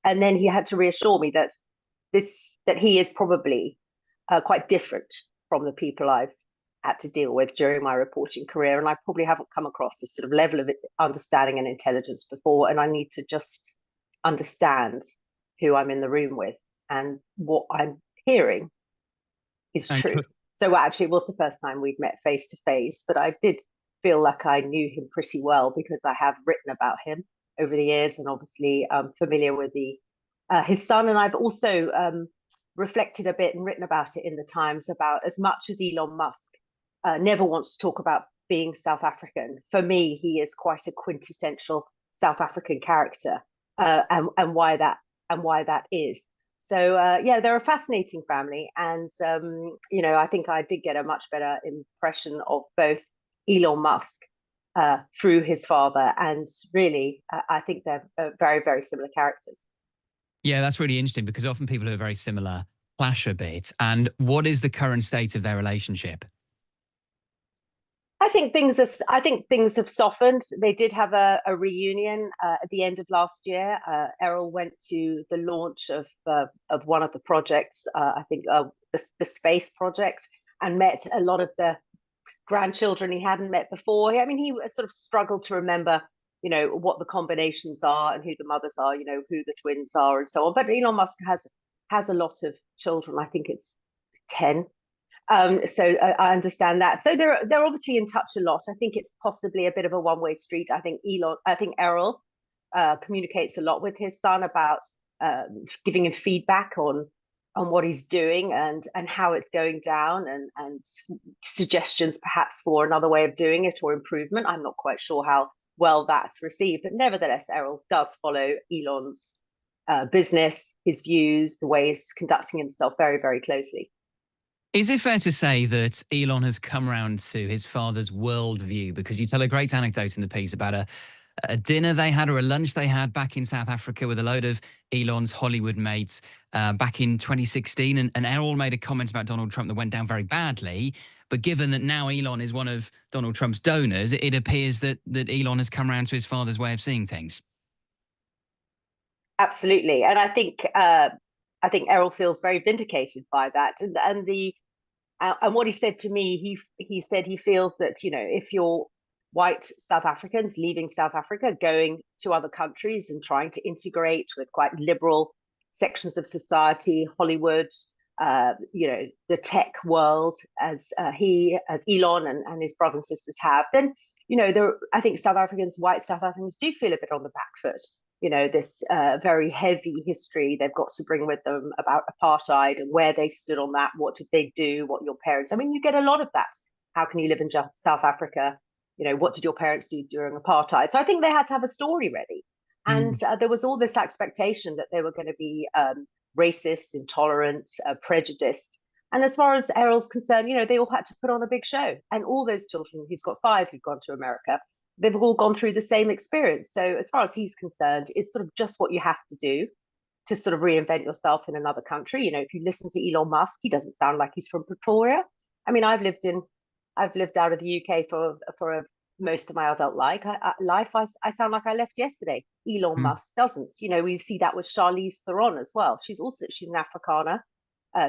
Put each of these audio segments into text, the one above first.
And then he had to reassure me that he is probably quite different from the people I've had to deal with during my reporting career, and I probably haven't come across this sort of level of understanding and intelligence before, and I need to just understand who I'm in the room with and what I'm hearing is And true. So actually, it was the first time we'd met face to face, but I did feel like I knew him pretty well because I have written about him over the years, and obviously familiar with the his son. And I've also reflected a bit and written about it in the Times about, as much as Elon Musk never wants to talk about being South African, for me, he is quite a quintessential South African character, and why that is. So yeah, they're a fascinating family, and I think I did get a much better impression of both Elon Musk through his father, and really, I think they're very, very similar characters. yeah, that's really interesting because often people who are very similar clash a bit. And what is the current state of their relationship? I think things have softened. They did have a reunion at the end of last year. Errol went to the launch of one of the projects, I think the space project, and met a lot of the grandchildren he hadn't met before. I mean, he sort of struggled to remember, what the combinations are and who the mothers are, who the twins are, and so on. But Elon Musk has a lot of children. I think it's 10. So I understand that. So they're obviously in touch a lot. I think it's possibly a bit of a one-way street. I think Errol communicates a lot with his son about giving him feedback on what he's doing and how it's going down, and suggestions perhaps for another way of doing it or improvement. I'm not quite sure how well that's received, but nevertheless, Errol does follow Elon's business, his views, the way he's conducting himself very, very closely. Is it fair to say that Elon has come around to his father's worldview? Because you tell a great anecdote in the piece about a dinner they had or a lunch they had back in South Africa with a load of Elon's Hollywood mates back in 2016. And Errol made a comment about Donald Trump that went down very badly. But given that now Elon is one of Donald Trump's donors, it appears that Elon has come around to his father's way of seeing things. Absolutely, and I think Errol feels very vindicated by that, and what he said to me, he said he feels that, if you're white South Africans leaving South Africa, going to other countries and trying to integrate with quite liberal sections of society, Hollywood, the tech world, as Elon and his brothers and sisters have, then I think white South Africans do feel a bit on the back foot. This very heavy history they've got to bring with them about apartheid and where they stood on that. What did they do? What your parents? I mean, you get a lot of that. How can you live in South Africa? What did your parents do during apartheid? So I think they had to have a story ready. And Mm. there was all this expectation that they were going to be racist, intolerant, prejudiced. And as far as Errol's concerned, they all had to put on a big show. And all those children, he's got 5 who've gone to America, they've all gone through the same experience. So as far as he's concerned, it's sort of just what you have to do to sort of reinvent yourself in another country. If you listen to Elon Musk, he doesn't sound like he's from Pretoria. I mean, I've lived out of the UK for most of my adult I sound like I left yesterday. Elon Mm. Musk doesn't. We see that with Charlize Theron as well. She's an Afrikaner.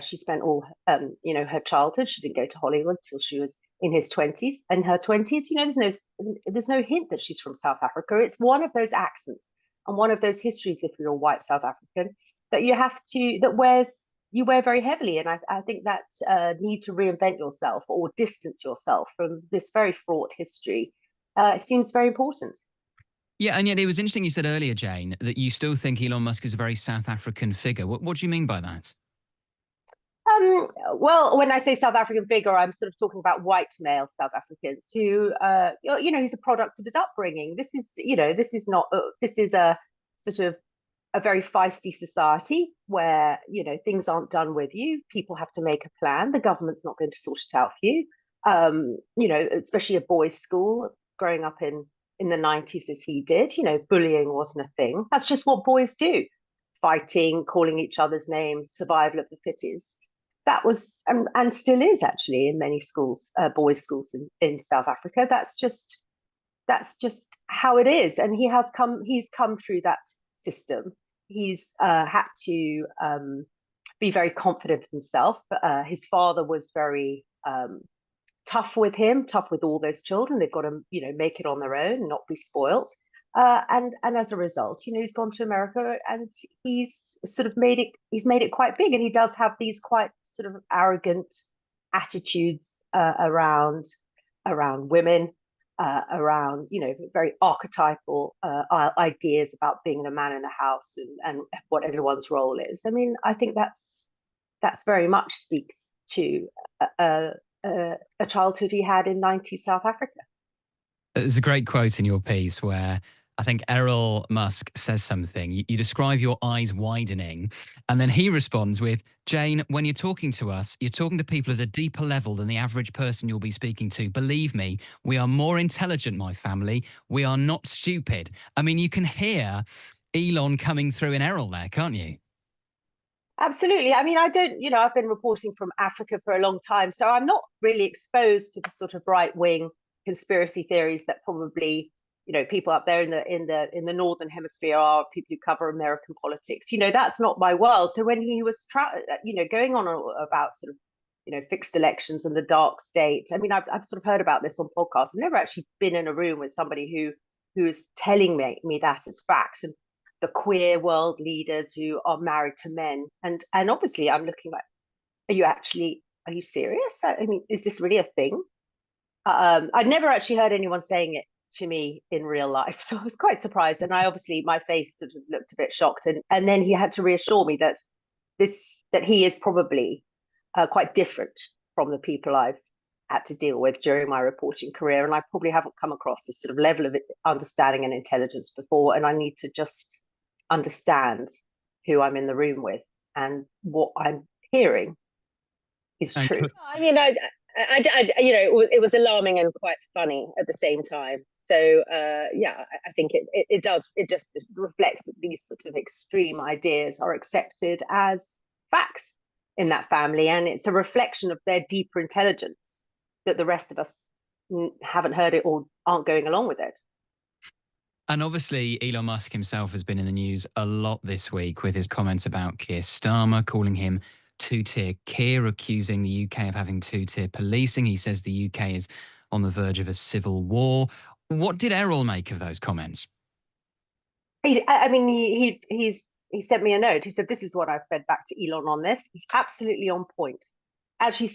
She spent all her childhood. She didn't go to Hollywood till she was in her 20s. There's no hint that she's from South Africa. It's one of those accents and one of those histories, if you're a white South African, that you wear very heavily. And I think that need to reinvent yourself or distance yourself from this very fraught history, it seems very important. Yeah, and yet it was interesting you said earlier, Jane, that you still think Elon Musk is a very South African figure. What do you mean by that? Well, when I say South African figure, I'm sort of talking about white male South Africans who, he's a product of his upbringing. This is a sort of a very feisty society where, things aren't done with you. People have to make a plan. The government's not going to sort it out for you. Especially a boys' school, growing up in the 90s as he did, bullying wasn't a thing. That's just what boys do. Fighting, calling each other's names, survival of the fittest. That was and still is actually in many schools, boys' schools in South Africa. That's just how it is. And he's come through that system. he's had to be very confident of himself. His father was very tough with him, tough with all those children. They've got to, make it on their own, not be spoilt. And as a result, he's gone to America and he's sort of made it. He's made it quite big, and he does have these quite sort of arrogant attitudes around women, around very archetypal ideas about being a man in the house and what everyone's role is. I mean, I think that's very much speaks to a childhood he had in 90s South Africa. There's a great quote in your piece where I think Errol Musk says something. You describe your eyes widening, and then he responds with, Jane, when you're talking to us, you're talking to people at a deeper level than the average person you'll be speaking to. Believe me, we are more intelligent, my family. We are not stupid. I mean, you can hear Elon coming through in Errol there, can't you? Absolutely. I mean, I don't, I've been reporting from Africa for a long time, so I'm not really exposed to the sort of right-wing conspiracy theories that probably, people up there in the northern hemisphere are, people who cover American politics. That's not my world. So when he was going on about sort of, fixed elections and the dark state, I mean, I've sort of heard about this on podcasts. I've never actually been in a room with somebody who is telling me that as fact. And the queer world leaders who are married to men, and obviously I'm looking like, are you serious? I mean, is this really a thing? I'd never actually heard anyone saying it to me in real life, so I was quite surprised, and my face sort of looked a bit shocked, and then he had to reassure me that he is probably quite different from the people I've had to deal with during my reporting career, and I probably haven't come across this sort of level of understanding and intelligence before, and I need to just understand who I'm in the room with, and what I'm hearing is true. I mean, it was alarming and quite funny at the same time. So yeah, I think it just reflects that these sort of extreme ideas are accepted as facts in that family, and it's a reflection of their deeper intelligence that the rest of us haven't heard it or aren't going along with it. And obviously, Elon Musk himself has been in the news a lot this week with his comments about Keir Starmer, calling him two-tier Keir, accusing the UK of having two-tier policing. He says the UK is on the verge of a civil war. What did Errol make of those comments? He sent me a note. He said, "This is what I've fed back to Elon on this." He's absolutely on point. Actually,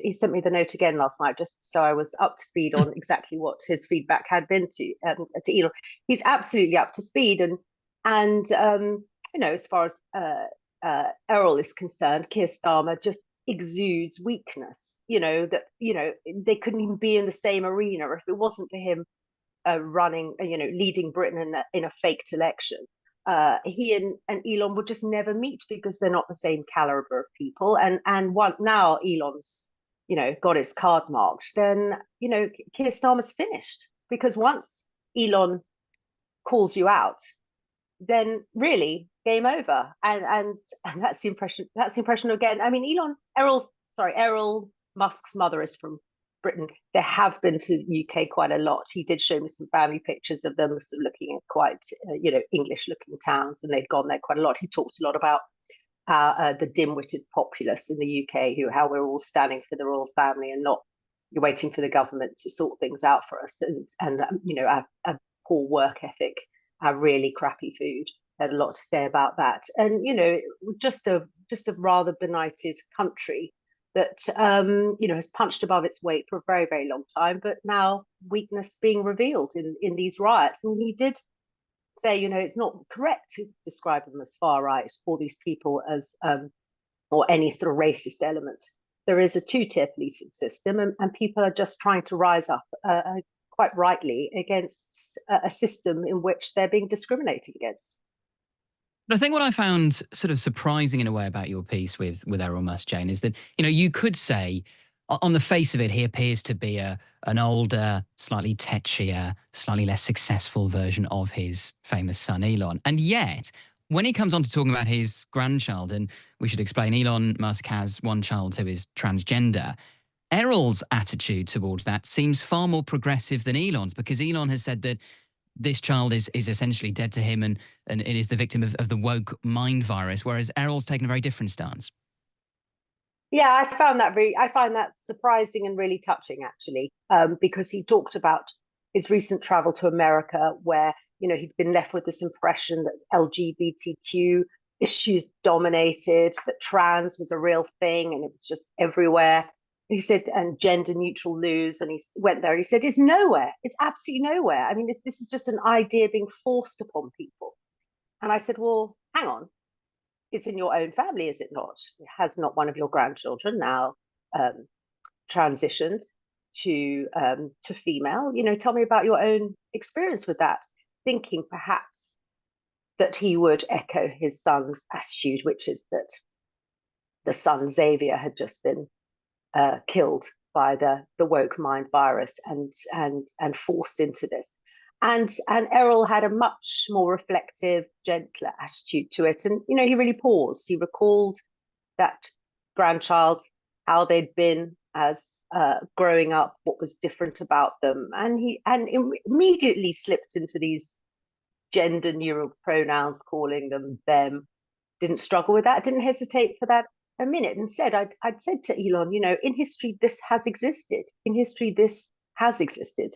he sent me the note again last night, just so I was up to speed on exactly what his feedback had been to Elon. He's absolutely up to speed, and as far as Errol is concerned, Keir Starmer just exudes weakness. They couldn't even be in the same arena if it wasn't for him leading Britain in a faked election. He and Elon would just never meet because they're not the same caliber of people. And now Elon's, got his card marked, then, Keir Starmer's finished, because once Elon calls you out, then really game over. And that's the impression. That's the impression again. I mean, Errol Musk's mother is from Britain. They have been to the UK quite a lot. He did show me some family pictures of them sort of looking at quite, English-looking towns, and they'd gone there quite a lot. He talked a lot about the dim-witted populace in the UK, how we're all standing for the royal family and not you're waiting for the government to sort things out for us, and a poor work ethic, a really crappy food. Had a lot to say about that, and just a rather benighted country that has punched above its weight for a very, very long time, but now weakness being revealed in these riots. And he did say, it's not correct to describe them as far right, or these people as or any sort of racist element. There is a two-tier policing system, and people are just trying to rise up, quite rightly, against a system in which they're being discriminated against. But I think what I found sort of surprising in a way about your piece with Errol Musk, Jane, is that, you could say on the face of it, he appears to be an older, slightly tetchier, slightly less successful version of his famous son, Elon. And yet, when he comes on to talking about his grandchild, and we should explain, Elon Musk has one child who is transgender, Errol's attitude towards that seems far more progressive than Elon's, because Elon has said that this child is essentially dead to him, and it is the victim of the woke mind virus, whereas Errol's taken a very different stance. Yeah, I find that surprising and really touching, actually, because he talked about his recent travel to America, where he'd been left with this impression that LGBTQ issues dominated, that trans was a real thing, and it was just everywhere. He said, and gender neutral news, and he went there and he said, it's nowhere. It's absolutely nowhere. I mean, this is just an idea being forced upon people. And I said, well, hang on. It's in your own family, is it not? Has not one of your grandchildren now transitioned to female? Tell me about your own experience with that. Thinking perhaps that he would echo his son's attitude, which is that the son Xavier had just been killed by the woke mind virus and forced into this. And Errol had a much more reflective, gentler attitude to it. And he really paused. He recalled that grandchild, how they'd been as growing up, what was different about them, and he immediately slipped into these gender neutral pronouns, calling them. Didn't struggle with that. Didn't hesitate for that a minute, and said, I'd said to Elon, in history this has existed. In history this has existed.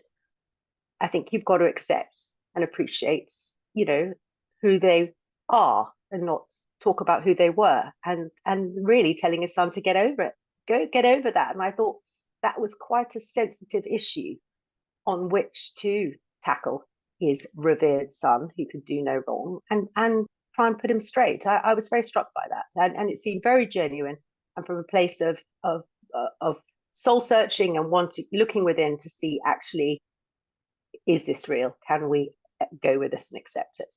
I think you've got to accept and appreciate, who they are, and not talk about who they were, and really telling his son to get over it, get over that. And I thought that was quite a sensitive issue on which to tackle his revered son, who could do no wrong, and try and put him straight. I was very struck by that, and it seemed very genuine, and from a place of soul searching and looking within to see, actually, is this real? Can we go with this and accept it?